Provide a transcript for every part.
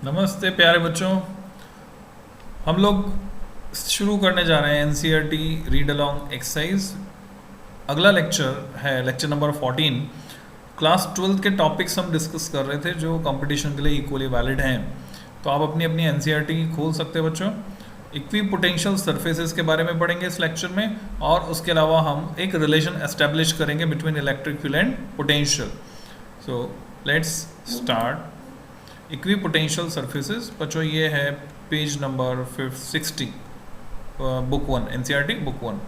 नमस्ते प्यारे बच्चों। हम लोग शुरू करने जा रहे हैं एनसीईआरटी रीड अलोंग एक्सरसाइज। अगला लेक्चर है लेक्चर नंबर 14। क्लास 12 के टॉपिक्स हम डिस्कस कर रहे थे जो कंपटीशन के लिए इक्वली वैलिड हैं। तो आप अपनी अपनी एनसीईआरटी खोल सकते हैं बच्चों। इक्वी पोटेंशियल सरफेसेस के बारे में पढ़ेंगे इस लेक्चर में, और उसके अलावा हम एक रिलेशन एस्टेब्लिश करेंगे between electric field and potential. So let's start. Equi potential surfaces बच्चों, ये है page number 60, book 1, NCERT book 1,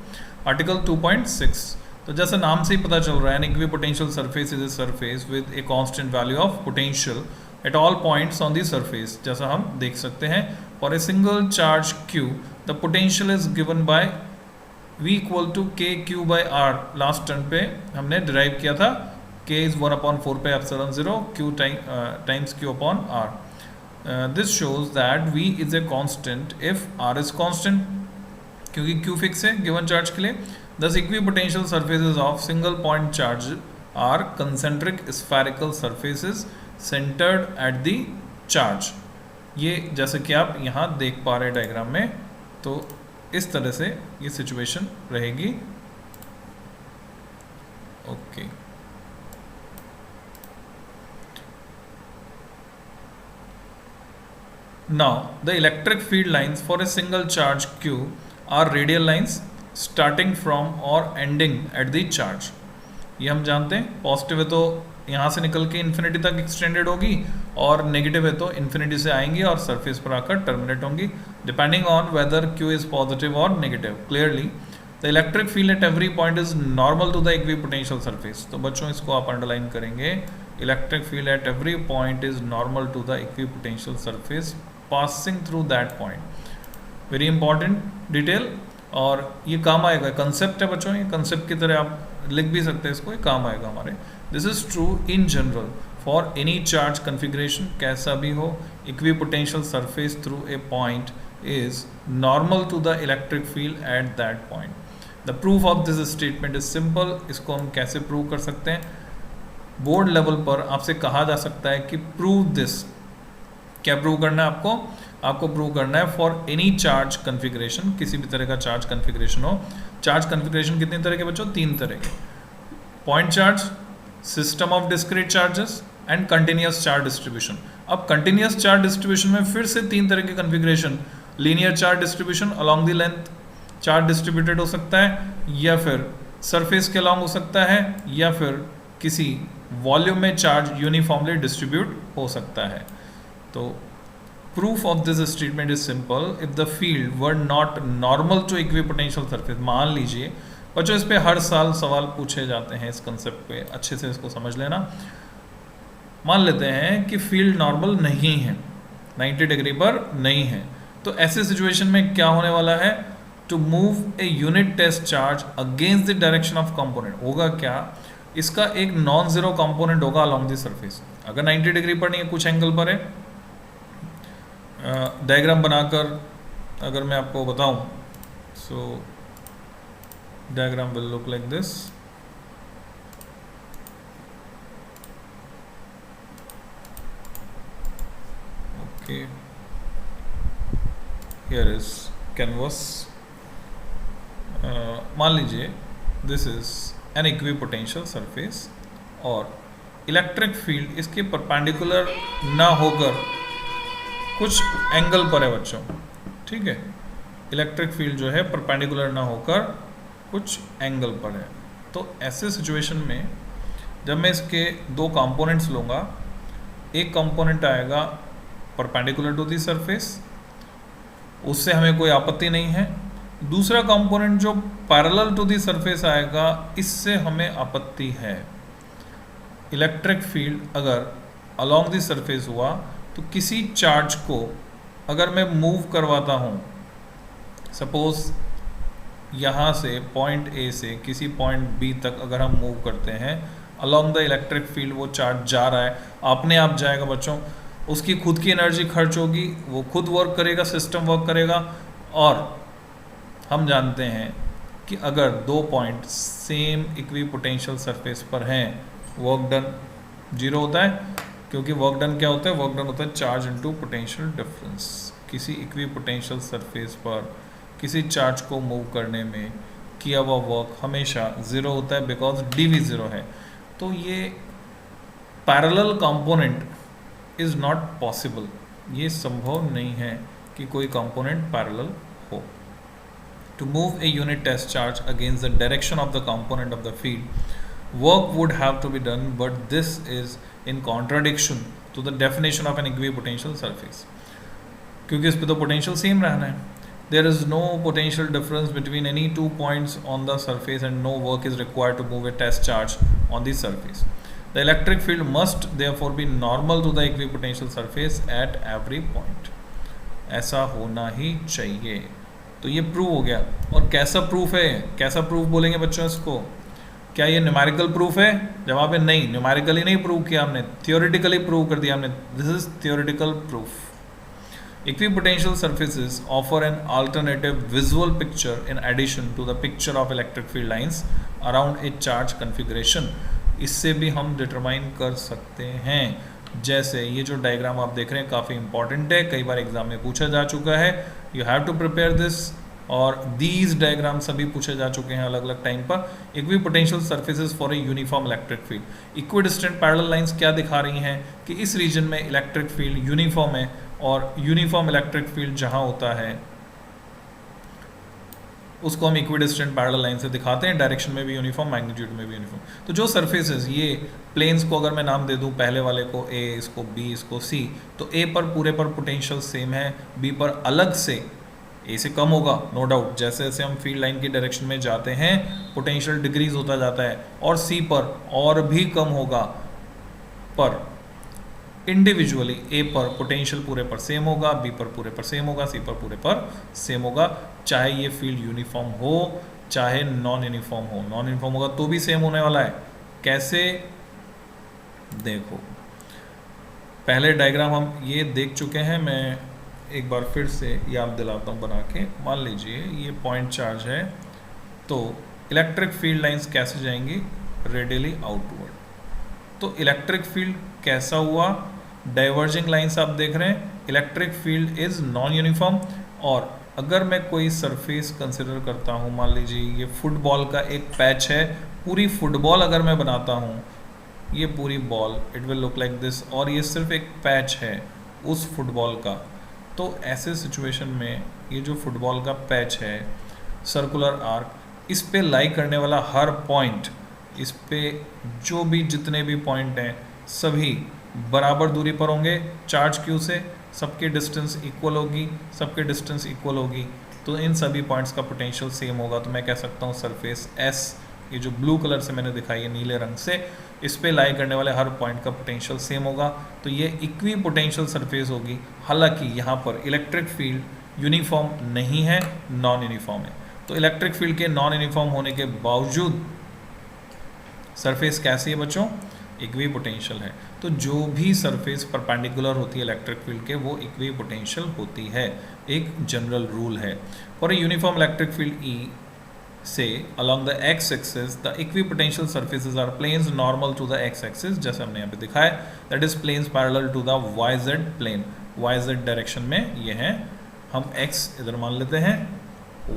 article 2.6। तो जैसा नाम से ही पता चल रहा है, equipotential surface is a surface with a constant value of potential at all points on the surface. जैसा हम देख सकते हैं, for a single charge q the potential is given by v equal to K Q by R. Last term पे हमने derive किया था, k is 1/4 pi epsilon 0 q times q upon r. This shows that v is a constant if r is constant, क्योंकि q fix है given charge के लिए। Thus equipotential surfaces of single point charge are concentric spherical surfaces centered at the charge. ये जैसे कि आप यहाँ देख पा रहे हैं डायग्राम में, तो इस तरह से ये सिचुएशन रहेगी। Okay Now, the electric field lines for a single charge q are radial lines starting from or ending at the charge. ये हम जानते हैं, पॉजिटिव है तो यहाँ से निकल के इन्फिनिटी तक एक्सटेंडेड होगी, और नेगेटिव है तो इन्फिनिटी से आएंगी और सरफेस पर आकर टर्मिनेट होंगी, depending on whether q is positive और negative. Clearly the electric field at every point is normal to the equipotential surface. तो बच्चों इसको आप अंडरलाइन करेंगे, electric field at every point is normal to the equipotential surface passing through that point. Very important detail, और ये काम आएगा, concept है बच्चों, ये कंसेप्ट की तरह आप लिख भी सकते हैं इसको, ये काम आएगा हमारे। This is true in general for any charge configuration, कैसा भी हो, equipotential surface through a point is normal to the electric field at that point. The proof of this statement is simple. इसको हम कैसे प्रूव कर सकते हैं? Board level पर आपसे कहा जा सकता है कि प्रूव दिस। क्या प्रूव करना है आपको? आपको प्रूव करना है फॉर एनी चार्ज कन्फिग्रेशन, किसी भी तरह का चार्ज कन्फिग्रेशन हो। चार्ज कन्फिग्रेशन कितने तरह के बच्चों? 3 तरह के। Point charge, system of discrete charges and continuous charge distribution. अब कंटिन्यूअस चार्ज डिस्ट्रीब्यूशन में फिर से 3 तरह के configuration, linear charge distribution along the length charge distributed हो सकता है, या फिर सरफेस के अलोंग हो सकता है, या फिर किसी वॉल्यूम में चार्ज यूनिफॉर्मली डिस्ट्रीब्यूट हो सकता है। तो proof of this statement is simple. If the field were not normal to equipotential surface, मान लीजिए बच्चों इस पे हर साल सवाल पूछे जाते हैं, इस कंसेप्ट पे अच्छे से इसको समझ लेना। मान लेते हैं कि फील्ड नॉर्मल नहीं है, 90 डिग्री पर नहीं है, तो ऐसे सिचुएशन में क्या होने वाला है? To move a unit test charge against the direction of component होगा क्या? इसका एक नॉन जीरो कंपोनेंट होगा अलॉन्ग द सरफेस। अगर 90 डिग्री पर नहीं है, कुछ एंगल पर है, डायग्राम बनाकर अगर मैं आपको बताऊं, so diagram will look like this. Okay, here is canvas. मान लीजिए this is an equipotential surface, और इलेक्ट्रिक फील्ड इसके परपेंडिकुलर ना होकर कुछ एंगल पर है बच्चों, ठीक है। इलेक्ट्रिक फील्ड जो है परपेंडिकुलर ना होकर कुछ एंगल पर है। तो ऐसे सिचुएशन में जब मैं इसके 2 कंपोनेंट्स लूँगा, एक कंपोनेंट आएगा परपेंडिकुलर टू दी सरफेस, उससे हमें कोई आपत्ति नहीं है। दूसरा कंपोनेंट जो पैरेलल टू दी सरफेस आएगा, इससे हमें आपत्ति है। इलेक्ट्रिक फील्ड अगर अलॉन्ग दी सरफेस हुआ, तो किसी चार्ज को अगर मैं मूव करवाता हूँ, सपोज यहाँ से पॉइंट ए से किसी पॉइंट बी तक अगर हम मूव करते हैं अलॉन्ग द इलेक्ट्रिक फील्ड, वो चार्ज जा रहा है, अपने आप जाएगा बच्चों, उसकी खुद की एनर्जी खर्च होगी, वो खुद वर्क करेगा, सिस्टम वर्क करेगा। और हम जानते हैं कि अगर 2 पॉइंट सेम इक्विपोटेंशियल सरफेस पर हैं, वर्क डन 0 होता है। क्योंकि वर्क डन क्या होता है, वर्क डन होता है चार्ज इनटू पोटेंशियल डिफरेंस। किसी इक्वी पोटेंशियल सरफेस पर किसी चार्ज को मूव करने में किया हुआ वर्क हमेशा ज़ीरो होता है बिकॉज डी वी ज़ीरो है। तो ये parallel component is not possible, ये संभव नहीं है कि कोई कंपोनेंट पैरेलल हो। To move a unit test charge against the direction of the component of the field work would have to be done, but this is in contradiction to the definition of an equipotential surface. क्योंकि इस पे तो potential same रहना है। There is no potential difference between any 2 points on the surface and no work is required to move a test charge on the surface. The electric field must therefore be normal to the equipotential surface at every point. ऐसा होना ही चाहिए। तो ये prove हो गया। और कैसा proof है, कैसा प्रूफ बोलेंगे बच्चों इसको? क्या ये न्यूमेरिकल प्रूफ है? जवाब है नहीं, न्यूमेरिकली नहीं प्रूव किया हमने, थियोरेटिकली प्रूव कर दिया हमने। This is theoretical proof. Equipotential surfaces offer an alternative visual picture in addition to the picture of electric field lines around a charge configuration. इससे भी हम डिटरमाइन कर सकते हैं। जैसे ये जो डायग्राम आप देख रहे हैं काफ़ी इंपॉर्टेंट है, कई बार एग्जाम में पूछा जा चुका है। You have to prepare this. और दीज डायग्राम सभी पूछे जा चुके हैं अलग अलग टाइम पर। Equipotential surfaces for a uniform electric field. Equidistant parallel lines क्या दिखा रही हैं कि इस रीजन में इलेक्ट्रिक फील्ड यूनिफॉर्म है, और यूनिफॉर्म इलेक्ट्रिक फील्ड जहां होता है उसको हम इक्विडिस्टेंट पैरेलल लाइन से दिखाते हैं, डायरेक्शन में भी यूनिफॉर्म, मैग्नीट्यूड में भी यूनिफॉर्म। तो जो सरफेसेस, ये प्लेन्स को अगर मैं नाम दे दूं, पहले वाले को ए, इसको बी, इसको सी, तो ए पर पूरे पर पोटेंशियल सेम है, बी पर अलग से ए से कम होगा नो डाउट। जैसे जैसे हम फील्ड लाइन की डायरेक्शन में जाते हैं पोटेंशियल डिक्रीज होता जाता है, और सी पर और भी कम होगा, पर इंडिविजुअली ए पर पोटेंशियल पूरे पर सेम होगा, बी पर पूरे पर सेम होगा, सी पर पूरे पर सेम होगा, चाहे ये फील्ड यूनिफॉर्म हो चाहे नॉन यूनिफॉर्म हो। नॉन यूनिफॉर्म होगा तो भी सेम होने वाला है। कैसे? देखो, पहले डायग्राम हम ये देख चुके हैं, मैं एक बार फिर से याद दिलाता हूँ बना के। मान लीजिए ये पॉइंट चार्ज है, तो इलेक्ट्रिक फील्ड लाइंस कैसे जाएंगी? Radially outward. तो इलेक्ट्रिक फील्ड कैसा हुआ? डाइवर्जिंग लाइंस आप देख रहे हैं। Electric field is non uniform. और अगर मैं कोई सरफेस कंसिडर करता हूँ, मान लीजिए ये फुटबॉल का एक पैच है, पूरी फुटबॉल अगर मैं बनाता हूँ, ये पूरी ball it will look like this, और ये सिर्फ एक पैच है उस फुटबॉल का। तो ऐसे सिचुएशन में ये जो फुटबॉल का पैच है, सर्कुलर आर्क, इस पे लाई करने वाला हर पॉइंट, इस पे जो भी जितने भी पॉइंट हैं सभी बराबर दूरी पर होंगे चार्ज क्यू से, सबके डिस्टेंस इक्वल होगी, सबके डिस्टेंस इक्वल होगी, तो इन सभी पॉइंट्स का पोटेंशियल सेम होगा। तो मैं कह सकता हूँ सरफेस एस, ये जो ब्लू कलर से मैंने दिखाई है नीले रंग से, इस पे लाई करने वाले हर पॉइंट का पोटेंशियल सेम होगा, तो ये इक्वी पोटेंशियल सरफेस होगी। हालांकि यहाँ पर इलेक्ट्रिक फील्ड यूनिफॉर्म नहीं है, नॉन यूनिफॉर्म है। तो इलेक्ट्रिक फील्ड के नॉन यूनिफॉर्म होने के बावजूद सरफेस कैसी है बच्चों? इक्वी पोटेंशियल है। तो जो भी सरफेस परपेंडिकुलर होती है इलेक्ट्रिक फील्ड के, वो इक्वी पोटेंशियल होती है, एक जनरल रूल है। For a uniform electric field E से along the x axis the equipotential surfaces are planes normal to the x axis, जैसे हमने यहाँ पे दिखाया, that is planes parallel to the yz plane। yz direction में ये हैं, हम x इधर मान लेते हैं,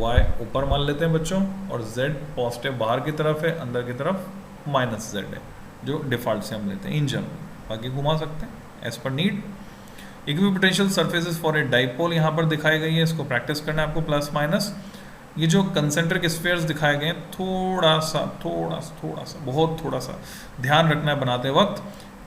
y ऊपर मान लेते हैं बच्चों, और z पॉजिटिव बाहर की तरफ है, अंदर की तरफ माइनस z है, जो डिफॉल्ट से हम लेते हैं इन जनरल, बाकी घुमा सकते हैं as per need. Equipotential surfaces for a dipole यहाँ पर दिखाई गई है, इसको प्रैक्टिस करना है आपको प्लस माइनस। ये जो कंसेंट्रिक स्फीयर्स दिखाए गए हैं, थोड़ा सा बहुत थोड़ा सा ध्यान रखना है बनाते वक्त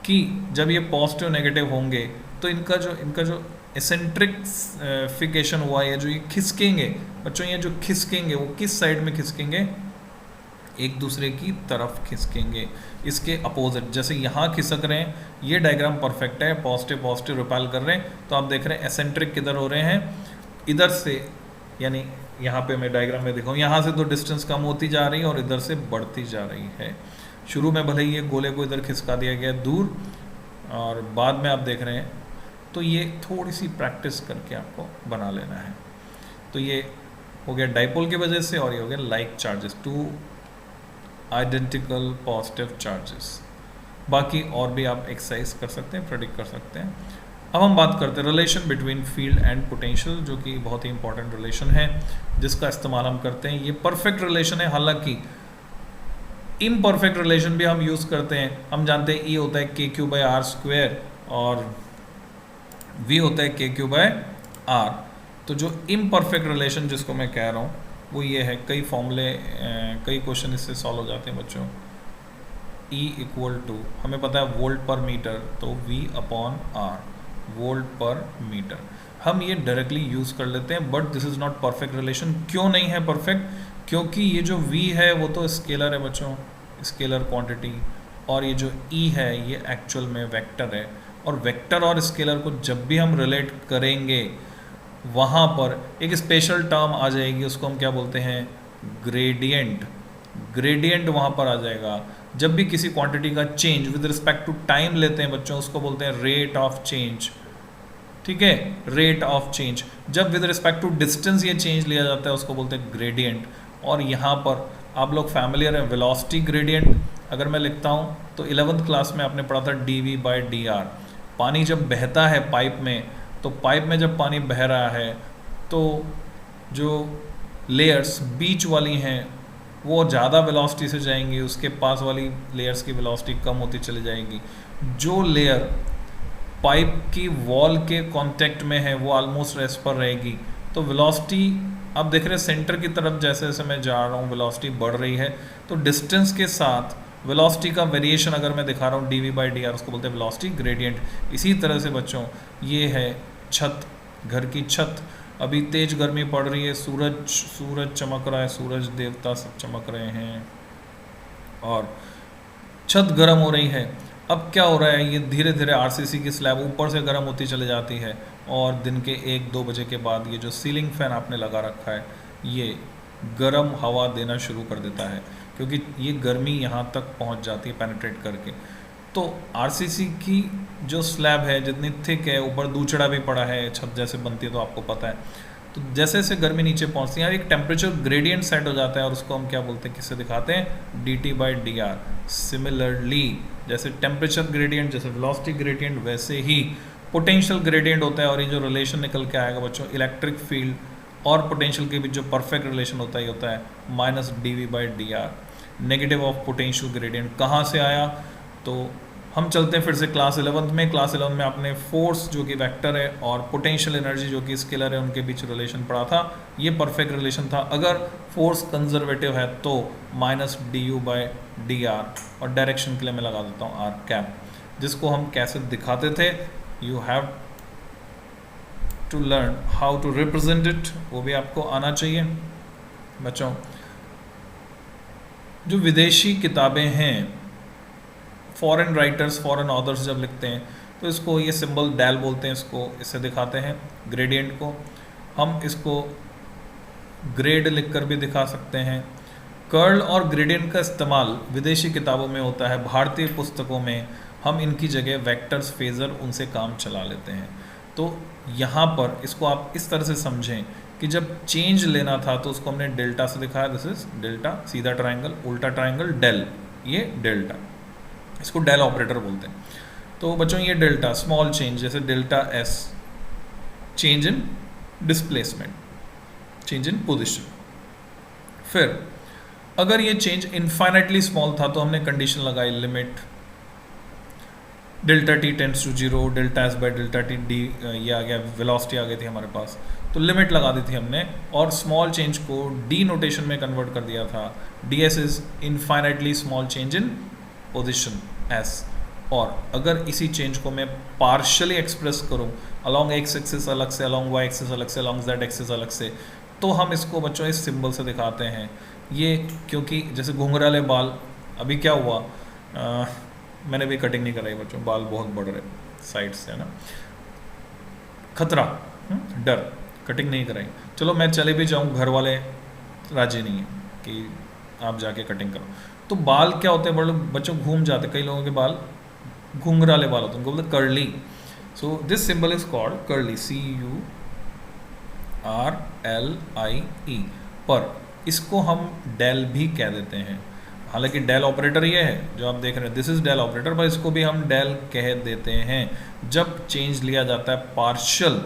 कि जब ये पॉजिटिव नेगेटिव होंगे तो इनका जो एसेंट्रिफिकेशन हुआ है, जो ये खिसकेंगे बच्चों, ये जो खिसकेंगे वो किस साइड में खिसकेंगे? एक दूसरे की तरफ खिसकेंगे, इसके अपोजिट। जैसे यहाँ खिसक रहे हैं, ये डायग्राम परफेक्ट है, पॉजिटिव पॉजिटिव रिपेल कर रहे हैं, तो आप देख रहे हैं एसेंट्रिक किधर हो रहे हैं? इधर से, यानी यहाँ पे मैं डायग्राम में दिखाऊँ, यहाँ से तो डिस्टेंस कम होती जा रही है और इधर से बढ़ती जा रही है। शुरू में भले ही ये गोले को इधर खिसका दिया गया दूर, और बाद में आप देख रहे हैं, तो ये थोड़ी सी प्रैक्टिस करके आपको बना लेना है। तो ये हो गया डाइपोल की वजह से, और ये हो गया like charges, two identical positive charges. बाकी और भी आप एक्सरसाइज कर सकते हैं, प्रेडिक्ट कर सकते हैं। अब हम बात करते हैं relation between field and potential, जो कि बहुत ही इंपॉर्टेंट रिलेशन है जिसका इस्तेमाल हम करते हैं। ये परफेक्ट रिलेशन है, हालांकि इम्परफेक्ट रिलेशन भी हम यूज़ करते हैं। हम जानते हैं E होता है KQ/R² और V होता है KQ/R। तो जो इम्परफेक्ट रिलेशन जिसको मैं कह रहा हूँ वो ये है, कई फॉर्मूले कई क्वेश्चन इससे सॉल्व हो जाते हैं बच्चों। E = हमें पता है वोल्ट पर मीटर, तो V/R, वोल्ट पर मीटर। हम ये डायरेक्टली यूज़ कर लेते हैं, but this is not perfect relation. क्यों नहीं है परफेक्ट? क्योंकि ये जो V है वो तो स्केलर है बच्चों, स्केलर क्वांटिटी, और ये जो E है ये एक्चुअल में वेक्टर है। और वेक्टर और स्केलर को जब भी हम रिलेट करेंगे वहाँ पर एक स्पेशल टर्म आ जाएगी, उसको हम क्या बोलते हैं? ग्रेडियंट। ग्रेडियंट वहाँ पर आ जाएगा। जब भी किसी क्वांटिटी का change with respect to time लेते हैं बच्चों, उसको बोलते हैं रेट ऑफ चेंज। ठीक है, रेट ऑफ चेंज। जब विद रिस्पेक्ट टू डिस्टेंस ये चेंज लिया जाता है उसको बोलते हैं ग्रेडियंट। और यहाँ पर आप लोग फैमिलियर हैं वेलोसिटी ग्रेडियंट। अगर मैं लिखता हूँ तो 11th क्लास में आपने पढ़ा था dV/dr। पानी जब बहता है पाइप में, तो पाइप में जब पानी बह रहा है तो जो लेयर्स बीच वाली हैं वो ज़्यादा वेलोसिटी से जाएंगी, उसके पास वाली लेयर्स की वेलोसिटी कम होती चली जाएगी। जो लेयर पाइप की वॉल के कांटेक्ट में है वो ऑलमोस्ट रेस्ट पर रहेगी। तो वेलोसिटी आप देख रहे हैं सेंटर की तरफ जैसे जैसे मैं जा रहा हूँ वेलोसिटी बढ़ रही है। तो डिस्टेंस के साथ वेलोसिटी का वेरिएशन अगर मैं दिखा रहा हूँ dV/dr, उसको बोलते हैं वेलोसिटी ग्रेडियंट। इसी तरह से बच्चों ये है छत, घर की छत। अभी तेज गर्मी पड़ रही है, सूरज चमक रहा है, सूरज देवता सब चमक रहे हैं और छत गर्म हो रही है। अब क्या हो रहा है, ये धीरे धीरे RCC की स्लैब ऊपर से गर्म होती चली जाती है और दिन के 1-2 बजे के बाद ये जो सीलिंग फैन आपने लगा रखा है ये गर्म हवा देना शुरू कर देता है, क्योंकि ये गर्मी यहाँ तक पहुँच जाती है पेनिट्रेट करके। तो RCC की जो स्लैब है जितनी थिक है, ऊपर दूचड़ा भी पड़ा है, छत जैसे बनती है तो आपको पता है। तो जैसे जैसे गर्मी नीचे पहुँचती है एक टेम्परेचर ग्रेडियंट सेट हो जाता है और उसको हम क्या बोलते हैं, किससे दिखाते हैं? dT/dr। सिमिलरली जैसे टेम्परेचर ग्रेडियंट, जैसे वेलोसिटी ग्रेडियंट, वैसे ही पोटेंशियल ग्रेडियंट होता है। और ये जो रिलेशन निकल के आएगा बच्चों, इलेक्ट्रिक फील्ड और पोटेंशियल के बीच जो परफेक्ट रिलेशन होता है ये होता है -dV/dr। Negative of potential gradient कहाँ से आया? तो हम चलते हैं फिर से क्लास 11th में। क्लास 11 में आपने फोर्स जो कि वेक्टर है और पोटेंशियल एनर्जी जो कि स्केलर है उनके बीच रिलेशन पढ़ा था। ये परफेक्ट रिलेशन था। अगर फोर्स कंजर्वेटिव है तो -du/dr, और डायरेक्शन के लिए मैं लगा देता हूँ r, जिसको हम कैसे दिखाते थे। You have to learn how to represent it, वो भी आपको आना चाहिए बच्चों। जो विदेशी किताबें हैं, फॉरेन राइटर्स, फॉरेन ऑथर्स जब लिखते हैं तो इसको ये सिंबल डेल बोलते हैं, इसको इससे दिखाते हैं ग्रेडियंट को। हम इसको ग्रेड लिखकर भी दिखा सकते हैं। कर्ल और ग्रेडियंट का इस्तेमाल विदेशी किताबों में होता है, भारतीय पुस्तकों में हम इनकी जगह वेक्टर्स, फेजर उनसे काम चला लेते हैं। तो यहाँ पर इसको आप इस तरह से समझें कि जब चेंज लेना था तो उसको हमने डेल्टा से दिखाया। दिस इज डेल्टा, सीधा ट्राइंगल, उल्टा ट्राइंगल डेल, ये डेल्टा, इसको डेल ऑपरेटर बोलते हैं। तो बच्चों ये डेल्टा, स्मॉल चेंज जैसे delta S, change in displacement, change in position. फिर अगर ये चेंज इनफाइनाइटली स्मॉल था तो हमने कंडीशन लगाई, limit delta T tends to 0, delta S delta T, D ये आ गया, वेलोसिटी आ गई थी हमारे पास, तो लिमिट लगा दी थी हमने और स्मॉल चेंज को D नोटेशन में कन्वर्ट कर दिया था। DS is infinitely small change in position S। और अगर इसी चेंज को मैं पार्शियली एक्सप्रेस करूं अलॉन्ग x एक्सिस अलग से, अलॉन्ग y एक्सिस अलग से, अलॉन्ग z एक्सिस अलग से, तो हम इसको बच्चों इस सिंबल से दिखाते हैं। ये क्योंकि जैसे घुंघराले बाल, अभी क्या हुआ, मैंने भी कटिंग नहीं कराई बच्चों, बाल बहुत बढ़ रहे साइड से, है ना, खतरा, डर, कटिंग नहीं कराई। चलो मैं चले भी जाऊँ, घर वाले राजी नहीं है कि आप जाके कटिंग करो। तो बाल क्या होते हैं, बड़े बच्चों घूम जाते, कई लोगों के बाल घुंघराले बाल होते हैं, उनको बोलते curly. So this symbol is called curly, CURLIE। पर इसको हम डेल भी कह देते हैं। हालांकि डेल ऑपरेटर ये है जो आप देख रहे हैं, दिस इज डेल ऑपरेटर, पर इसको भी हम डेल कह देते हैं जब चेंज लिया जाता है पार्शियल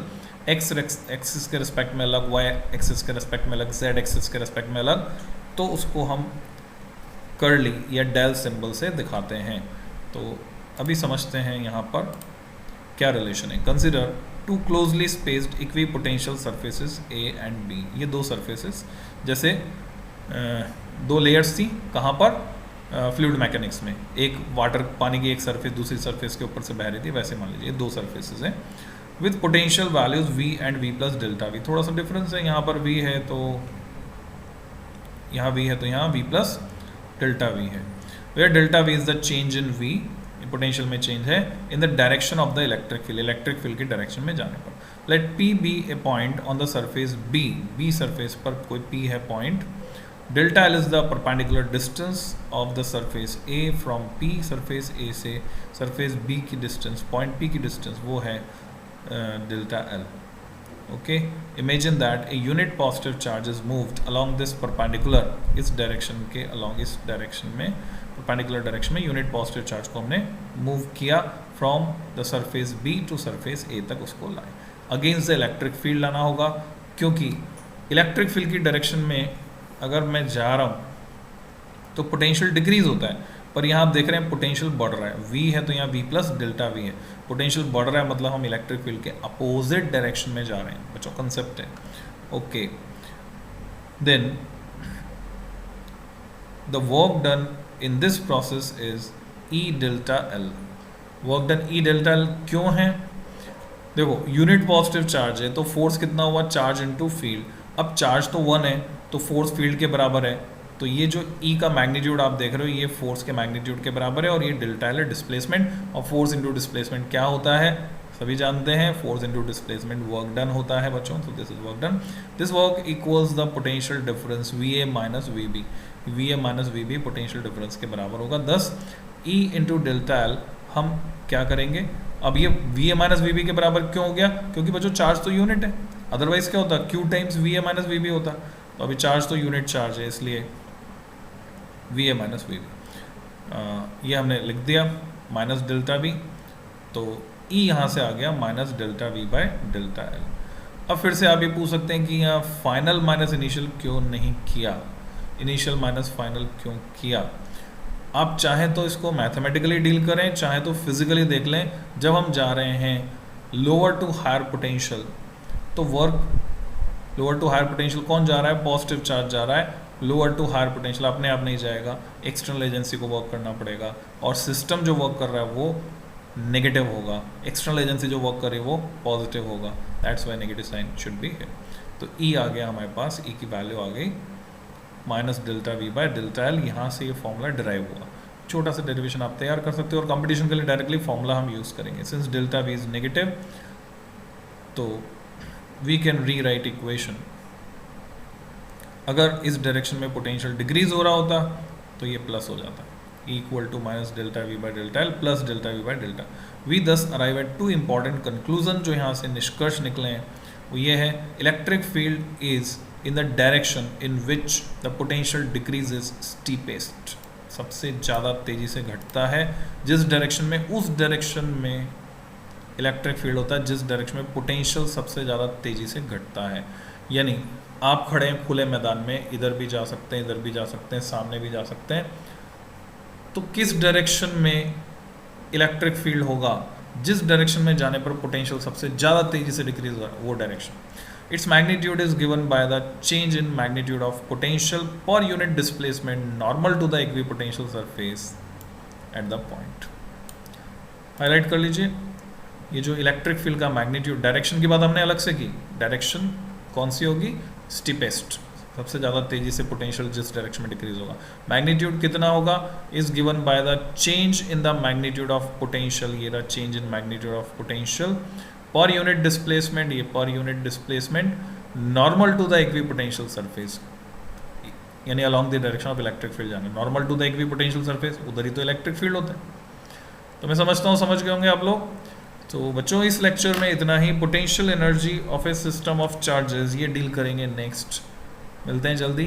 एक्स एक्सिस के रिस्पेक्ट में अलग, वाई एक्सिस के रिस्पेक्ट में अलग, जेड एक्सिस के रिस्पेक्ट में अलग, तो उसको हम कर्ली या डेल सिंबल से दिखाते हैं। तो अभी समझते हैं यहाँ पर क्या रिलेशन है। Consider two closely spaced equipotential surfaces A and B. ये दो सर्फेसेस जैसे दो लेयर्स थी, कहाँ पर फ्लूइड मैकेनिक्स में, एक वाटर पानी की एक सरफेस दूसरी सरफेस के ऊपर से बह रही थी, वैसे मान लीजिए दो सरफेसेस हैं with potential values V and V plus delta V. थोड़ा सा डिफरेंस है, यहाँ पर वी है तो यहाँ वी है तो यहाँ वी प्लस डेल्टा वी है। Where delta V is the change in V, potential में चेंज है in the direction of the electric field, electric field की डायरेक्शन में जाने पर। Let P be a point on the surface B, B surface पर कोई P है point. Delta L is the perpendicular distance of the surface A from P, surface A से surface B की distance, point P की distance वो है delta L. Okay, imagine that a unit positive charge is moved along this perpendicular, इस direction के along, इस direction में perpendicular direction में यूनिट पॉजिटिव चार्ज को हमने मूव किया from the surface B to surface A तक, उसको लाए। अगेंस्ट द इलेक्ट्रिक फील्ड लाना होगा, क्योंकि इलेक्ट्रिक फील्ड की डायरेक्शन में अगर मैं जा रहा हूँ तो पोटेंशियल डिक्रीज होता है, पर यहाँ आप देख रहे हैं पोटेंशियल बढ़ रहा है, v है तो यहाँ v प्लस डेल्टा वी है, पोटेंशियल बढ़ रहा है मतलब हम इलेक्ट्रिक फील्ड के अपोजिट डायरेक्शन में जा रहे हैं बच्चों, कंसेप्ट है। Okay, then the work done in this process is E delta L. Work done E delta L क्यों है? देखो यूनिट पॉजिटिव चार्ज है तो फोर्स कितना हुआ, चार्ज इनटू फील्ड। अब चार्ज तो 1 है तो फोर्स फील्ड के बराबर है, तो ये जो E का मैग्नीट्यूड आप देख रहे हो ये फोर्स के मैग्नीट्यूड के बराबर है, और ये डेल्टा एल है डिस्प्लेसमेंट, और फोर्स इनटू डिस्प्लेसमेंट क्या होता है सभी जानते हैं, force into displacement work done होता है बच्चों। तो this is work done, this work equals the potential difference VA minus VB, VA minus VB potential difference के बराबर होगा। 10 E इंटू डेल्टा एल हम क्या करेंगे, अब ये VA माइनस VB के बराबर क्यों हो गया, क्योंकि बच्चों चार्ज तो यूनिट है, अदरवाइज क्या होता Q times VA minus VB होता, तो अभी चार्ज तो यूनिट चार्ज है इसलिए VA माइनस VB। ये हमने लिख दिया माइनस डेल्टा V, तो E यहाँ से आ गया minus delta V by delta L. अब फिर से आप ये पूछ सकते हैं कि यहाँ फाइनल माइनस इनिशियल क्यों नहीं किया, इनिशियल माइनस फाइनल क्यों किया। आप चाहें तो इसको मैथमेटिकली डील करें, चाहे तो फिजिकली देख लें। जब हम जा रहे हैं लोअर टू हायर पोटेंशियल, तो work lower to higher potential कौन जा रहा है, पॉजिटिव चार्ज जा रहा है, लोअर टू हायर पोटेंशियल अपने आप नहीं जाएगा, एक्सटर्नल एजेंसी को वर्क करना पड़ेगा, और सिस्टम जो वर्क कर रहा है वो नेगेटिव होगा, एक्सटर्नल एजेंसी जो वर्क करे वो पॉजिटिव होगा, that's why negative sign should be here. तो E आ गया हमारे पास, E की वैल्यू आ गई minus delta V by delta L. यहाँ से ये फॉर्मूला डिराइव हुआ, छोटा सा डेरिवेशन आप तैयार कर सकते हो, और कंपटीशन के लिए डायरेक्टली फॉर्मूला हम यूज़ करेंगे। Since delta V is negative तो we can rewrite equation, अगर इस डायरेक्शन में पोटेंशियल डिक्रीज हो रहा होता तो ये प्लस हो जाता, equal to minus delta V by delta L plus delta V by delta V। Thus arrive at two important conclusion, जो यहाँ से निष्कर्ष निकले हैं वो ये है, electric field is in the direction in which the potential decreases steepest, सबसे ज़्यादा तेज़ी से घटता है जिस डायरेक्शन में, उस डायरेक्शन में इलेक्ट्रिक फील्ड होता है जिस डायरेक्शन में पोटेंशियल सबसे ज़्यादा तेज़ी से घटता है। यानी आप खड़े हैं खुले मैदान में, इधर भी जा सकते हैं, इधर भी जा सकते हैं, सामने भी जा सकते हैं, तो किस डायरेक्शन में इलेक्ट्रिक फील्ड होगा, जिस डायरेक्शन में जाने पर पोटेंशियल सबसे ज़्यादा तेज़ी से डिक्रीज होगा वो direction. Its magnitude is given by the change in magnitude of potential per unit displacement normal to the equipotential surface at the point. Highlight कर लीजिए, ये जो इलेक्ट्रिक फील्ड का मैग्नीट्यूड, डायरेक्शन की बात हमने अलग से की, डायरेक्शन कौन सी होगी, स्टीपेस्ट, सबसे ज़्यादा तेज़ी से पोटेंशियल जिस डायरेक्शन में डिक्रीज होगा। मैग्नीट्यूड कितना होगा is given by the change in the magnitude of potential, ये रहा change in magnitude of potential per unit displacement, ये per unit displacement normal to the equipotential surface, यानी along the direction of electric field जाना, normal to the equipotential surface, उधर ही तो electric field होता है। तो मैं समझता हूँ समझ गए होंगे आप लोग। तो बच्चों इस लेक्चर में इतना ही, potential energy of a system of charges ये डील करेंगे नेक्स्ट। मिलते हैं जल्दी।